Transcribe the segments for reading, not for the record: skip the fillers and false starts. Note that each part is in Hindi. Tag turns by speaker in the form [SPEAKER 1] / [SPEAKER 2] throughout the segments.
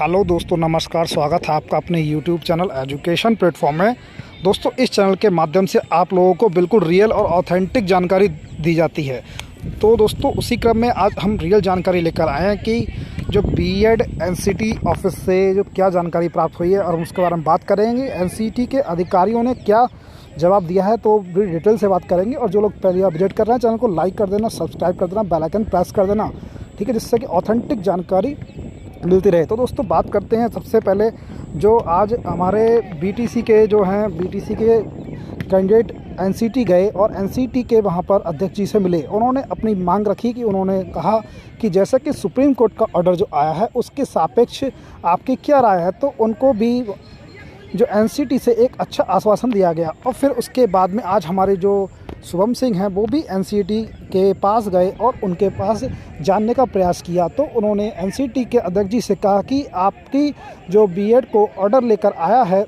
[SPEAKER 1] हेलो दोस्तों, नमस्कार। स्वागत है आपका अपने यूट्यूब चैनल एजुकेशन प्लेटफॉर्म में। दोस्तों, इस चैनल के माध्यम से आप लोगों को बिल्कुल रियल और ऑथेंटिक जानकारी दी जाती है। तो दोस्तों, उसी क्रम में आज हम रियल जानकारी लेकर आए हैं कि जो बीएड एनसीटी ऑफिस से जो क्या जानकारी प्राप्त हुई है और उसके बारे में बात करेंगे। एनसीटी के अधिकारियों ने क्या जवाब दिया है तो डिटेल से बात करेंगे। और जो लोग पहली बार विजिट कर रहे हैं, चैनल को लाइक कर देना, सब्सक्राइब कर देना, बेल आइकन प्रेस कर देना, ठीक है, जिससे कि ऑथेंटिक जानकारी मिलती रहे। तो दोस्तों, बात करते हैं सबसे पहले जो आज हमारे बीटीसी के जो हैं बीटीसी के कैंडिडेट एनसीटी गए और एनसीटी के वहाँ पर अध्यक्ष जी से मिले। उन्होंने अपनी मांग रखी कि उन्होंने कहा कि जैसा कि सुप्रीम कोर्ट का ऑर्डर जो आया है उसके सापेक्ष आपकी क्या राय है। तो उनको भी जो एनसीटी से एक अच्छा आश्वासन दिया गया। और फिर उसके बाद में आज हमारे जो शुभम सिंह हैं वो भी एनसीटी के पास गए और उनके पास जानने का प्रयास किया। तो उन्होंने एनसीटी के अध्यक्ष जी से कहा कि आपकी जो बीएड को ऑर्डर लेकर आया है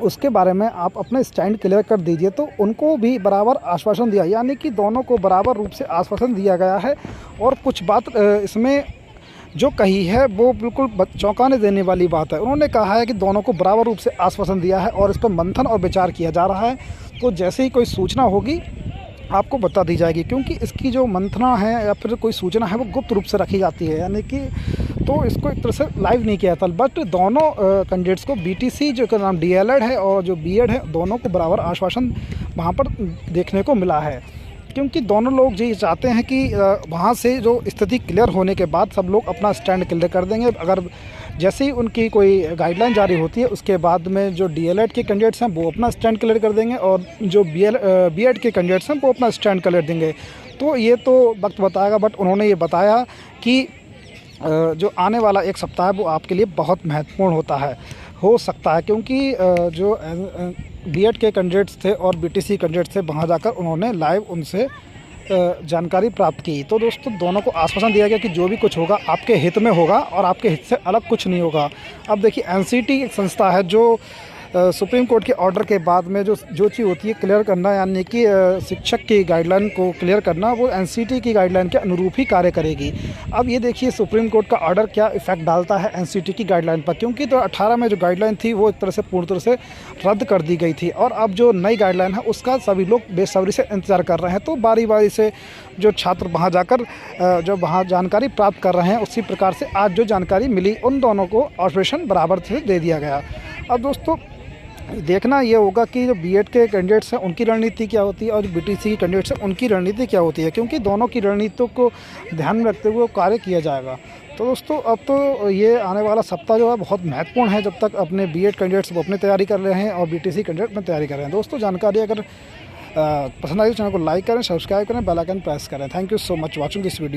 [SPEAKER 1] उसके बारे में आप अपने स्टैंड क्लियर कर दीजिए। तो उनको भी बराबर आश्वासन दिया, यानी कि दोनों को बराबर रूप से आश्वासन दिया गया है। और कुछ बात इसमें जो कही है वो बिल्कुल चौंकाने देने वाली बात है। उन्होंने कहा है कि दोनों को बराबर रूप से आश्वासन दिया है और इस पर मंथन और विचार किया जा रहा है। तो जैसे ही कोई सूचना होगी आपको बता दी जाएगी, क्योंकि इसकी जो मंथना है या फिर कोई सूचना है वो गुप्त रूप से रखी जाती है, यानी कि तो इसको एक तरह से लाइव नहीं किया जाता। बट दोनों कैंडिडेट्स को बीटीसी जो का नाम डीएलएड है और जो बीएड है, दोनों को बराबर आश्वासन वहाँ पर देखने को मिला है। क्योंकि दोनों लोग ये चाहते हैं कि वहाँ से जो स्थिति क्लियर होने के बाद सब लोग अपना स्टैंड क्लियर कर देंगे। अगर जैसे ही उनकी कोई गाइडलाइन जारी होती है उसके बाद में जो डीएलएड के कैंडिडेट्स हैं वो अपना स्टैंड क्लियर कर देंगे और जो बीएड के कैंडिडेट्स हैं वो अपना स्टैंड क्लियर देंगे। तो ये तो वक्त बताएगा। बट उन्होंने ये बताया कि जो आने वाला एक सप्ताह है वो आपके लिए बहुत महत्वपूर्ण हो सकता है, क्योंकि जो बीएड के कैंडिडेट्स थे और बीटीसी कैंडिडेट्स थे वहाँ जाकर उन्होंने लाइव उनसे जानकारी प्राप्त की। तो दोस्तों, दोनों को आश्वासन दिया गया कि जो भी कुछ होगा आपके हित में होगा और आपके हित से अलग कुछ नहीं होगा। अब देखिए, एनसीटी एक संस्था है जो सुप्रीम कोर्ट के ऑर्डर के बाद में जो चीज़ होती है क्लियर करना, यानी कि शिक्षक की गाइडलाइन को क्लियर करना, वो एनसीटी की गाइडलाइन के अनुरूप ही कार्य करेगी। अब ये देखिए सुप्रीम कोर्ट का ऑर्डर क्या इफेक्ट डालता है एनसीटी की गाइडलाइन पर, क्योंकि तो 18 में जो गाइडलाइन थी वो एक तरह से पूर्ण तरह से रद्द कर दी गई थी और अब जो नई गाइडलाइन है उसका सभी लोग बेसब्री से इंतज़ार कर रहे हैं। तो बारी बारी से जो छात्र वहाँ जाकर जो वहाँ जानकारी प्राप्त कर रहे हैं, उसी प्रकार से आज जो जानकारी मिली उन दोनों को ऑपरेशन बराबर से दे दिया गया। अब दोस्तों, देखना ये होगा कि जो बीएड के कैंडिडेट्स हैं उनकी रणनीति क्या होती है और जो बीटीसी के कैंडिडेट्स हैं उनकी रणनीति क्या होती है, क्योंकि दोनों की रणनीतियों को ध्यान में रखते हुए कार्य किया जाएगा। तो दोस्तों, अब तो ये आने वाला सप्ताह जो है बहुत महत्वपूर्ण है, जब तक अपने बीएड कैंडिडेट्स वो अपनी तैयारी कर रहे हैं और बीटीसी कैंडिडेट अपनी तैयारी कर रहे हैं। दोस्तों, जानकारी अगर पसंद आई तो चैनल को लाइक करें, सब्सक्राइब करें, बेल आइकन प्रेस करें। Thank you so much watching this video.